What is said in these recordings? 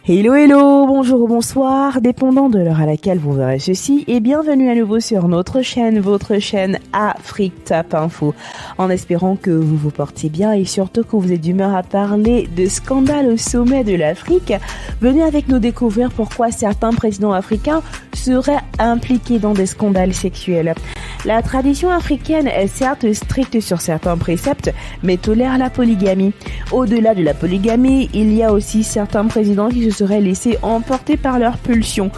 Hello, hello, bonjour ou bonsoir, dépendant de l'heure à laquelle vous verrez ceci, et bienvenue à nouveau sur notre chaîne, votre chaîne Afrique Top Info, en espérant que vous vous portez bien et surtout que vous êtes d'humeur à parler de scandales au sommet de l'Afrique. Venez avec nous découvrir pourquoi certains présidents africains seraient impliqués dans des scandales sexuels. La tradition africaine est certes stricte sur certains préceptes, mais tolère la polygamie. Au-delà de la polygamie, il y a aussi certains présidents qui se seraient laissés emporter par leurs pulsions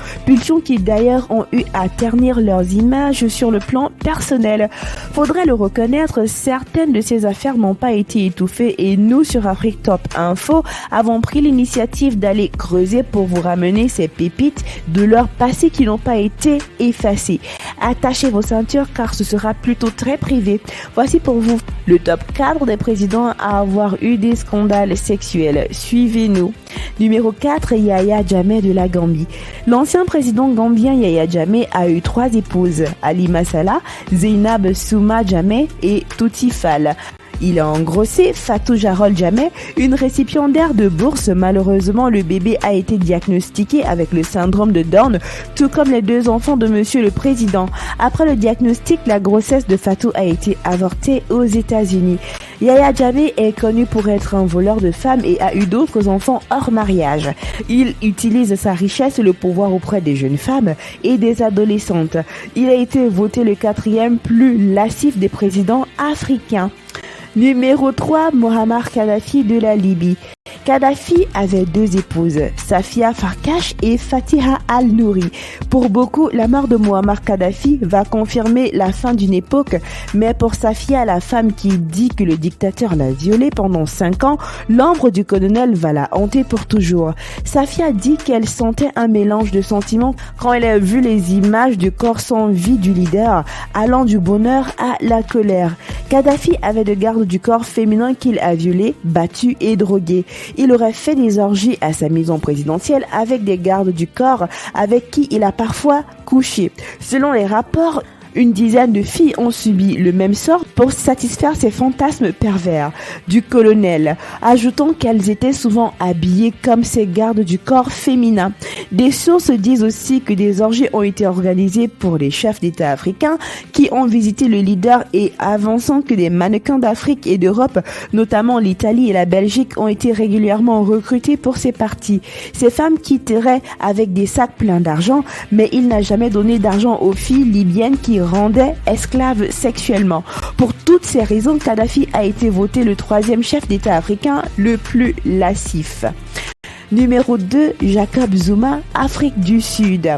qui d'ailleurs ont eu à ternir leurs images sur le plan personnel. Faudrait le reconnaître, certaines de ces affaires n'ont pas été étouffées et nous sur Afrique Top Info avons pris l'initiative d'aller creuser pour vous ramener ces pépites de leur passé qui n'ont pas été effacées. Attachez vos ceintures car ce sera plutôt très privé. Voici pour vous le top 4 des présidents à avoir eu des scandales sexuels. Suivez-nous. Numéro 4, Yahya Jammeh de la Gambie. L'ancien président gambien Yahya Jammeh a eu 3 épouses, Halima Saleh, Zainab Souma Jammeh et Touti Fall. Il a engrossé Fatou Jarol Jammeh, une récipiendaire de bourse. Malheureusement, le bébé a été diagnostiqué avec le syndrome de Down, tout comme les 2 enfants de Monsieur le Président. Après le diagnostic, la grossesse de Fatou a été avortée aux États-Unis. Yahya Jammeh est connu pour être un voleur de femmes et a eu d'autres enfants hors mariage. Il utilise sa richesse et le pouvoir auprès des jeunes femmes et des adolescentes. Il a été voté le 4e plus lascif des présidents africains. Numéro 3, Muammar Kadhafi de la Libye. Kadhafi avait 2 épouses, Safia Farkash et Fatiha Al-Nouri. Pour beaucoup, la mort de Muammar Kadhafi va confirmer la fin d'une époque, mais pour Safia, la femme qui dit que le dictateur l'a violée pendant 5 ans, l'ombre du colonel va la hanter pour toujours. Safia dit qu'elle sentait un mélange de sentiments quand elle a vu les images du corps sans vie du leader, allant du bonheur à la colère. Kadhafi avait de garde du corps féminin qu'il a violé, battu et drogué. Il aurait fait des orgies à sa maison présidentielle avec des gardes du corps avec qui il a parfois couché. Selon les rapports, une dizaine de filles ont subi le même sort pour satisfaire ses fantasmes pervers du colonel, ajoutant qu'elles étaient souvent habillées comme ses gardes du corps féminins. Des sources disent aussi que des orgies ont été organisées pour les chefs d'État africains qui ont visité le leader et avançant que des mannequins d'Afrique et d'Europe, notamment l'Italie et la Belgique, ont été régulièrement recrutés pour ces parties. Ces femmes quitteraient avec des sacs pleins d'argent, mais il n'a jamais donné d'argent aux filles libyennes qui rendait esclaves sexuellement. Pour toutes ces raisons, Kadhafi a été voté le 3e chef d'État africain le plus lascif. Numéro 2, Jacob Zuma, Afrique du Sud.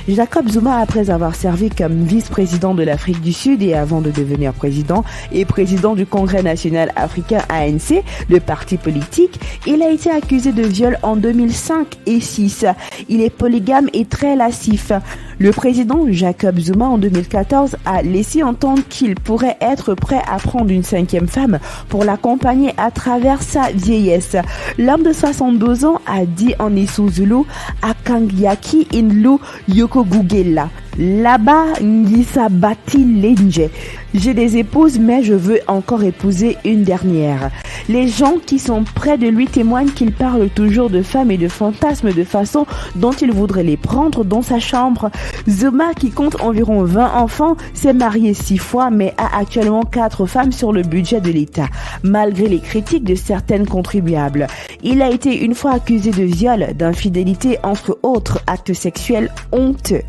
Jacob Zuma, après avoir servi comme vice-président de l'Afrique du Sud et avant de devenir président et président du Congrès national africain ANC, le parti politique, il a été accusé de viol en 2005 et 2006. Il est polygame et très lascif. Le président Jacob Zuma, en 2014, a laissé entendre qu'il pourrait être prêt à prendre une 5e femme pour l'accompagner à travers sa vieillesse. L'homme de 72 ans a dit en Isuzulu Akangyaki Inlu Yokogugela. Là-bas, Ngisabati Lenje. J'ai des épouses, mais je veux encore épouser une dernière. Les gens qui sont près de lui témoignent qu'il parle toujours de femmes et de fantasmes de façon dont il voudrait les prendre dans sa chambre. Zuma, qui compte environ 20 enfants, s'est marié 6 fois, mais a actuellement 4 femmes sur le budget de l'État, malgré les critiques de certaines contribuables. Il a été une fois accusé de viol, d'infidélité, entre autres actes sexuels honteux.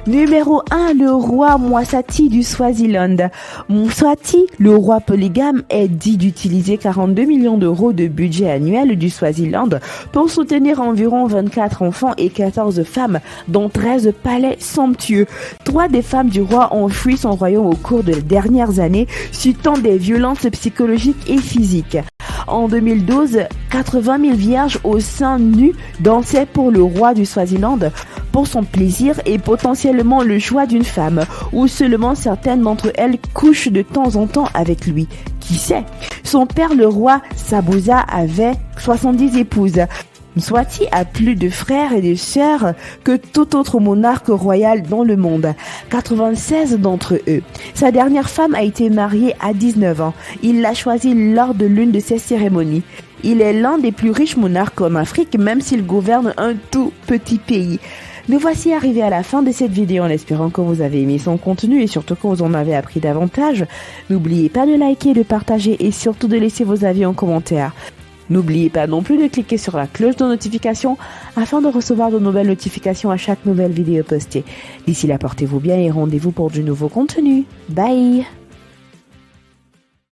Numéro 1, le roi Mswati du Swaziland. Mswati, le roi polygame, est dit d'utiliser 42 millions d'euros de budget annuel du Swaziland pour soutenir environ 24 enfants et 14 femmes, dont 13 palais somptueux. 3 des femmes du roi ont fui son royaume au cours des dernières années, subitant des violences psychologiques et physiques. En 2012, 80 000 vierges au sein nu dansaient pour le roi du Swaziland pour son plaisir et potentiellement le choix d'une femme, ou seulement certaines d'entre elles couchent de temps en temps avec lui. Qui sait? Son père, le roi Sabuza, avait 70 épouses. Mswati a plus de frères et de sœurs que tout autre monarque royal dans le monde, 96 d'entre eux. Sa dernière femme a été mariée à 19 ans. Il l'a choisie lors de l'une de ses cérémonies. Il est l'un des plus riches monarques en Afrique, même s'il gouverne un tout petit pays. Nous voici arrivés à la fin de cette vidéo en espérant que vous avez aimé son contenu et surtout que vous en avez appris davantage. N'oubliez pas de liker, de partager et surtout de laisser vos avis en commentaire. N'oubliez pas non plus de cliquer sur la cloche de notification afin de recevoir de nouvelles notifications à chaque nouvelle vidéo postée. D'ici là, portez-vous bien et rendez-vous pour du nouveau contenu. Bye!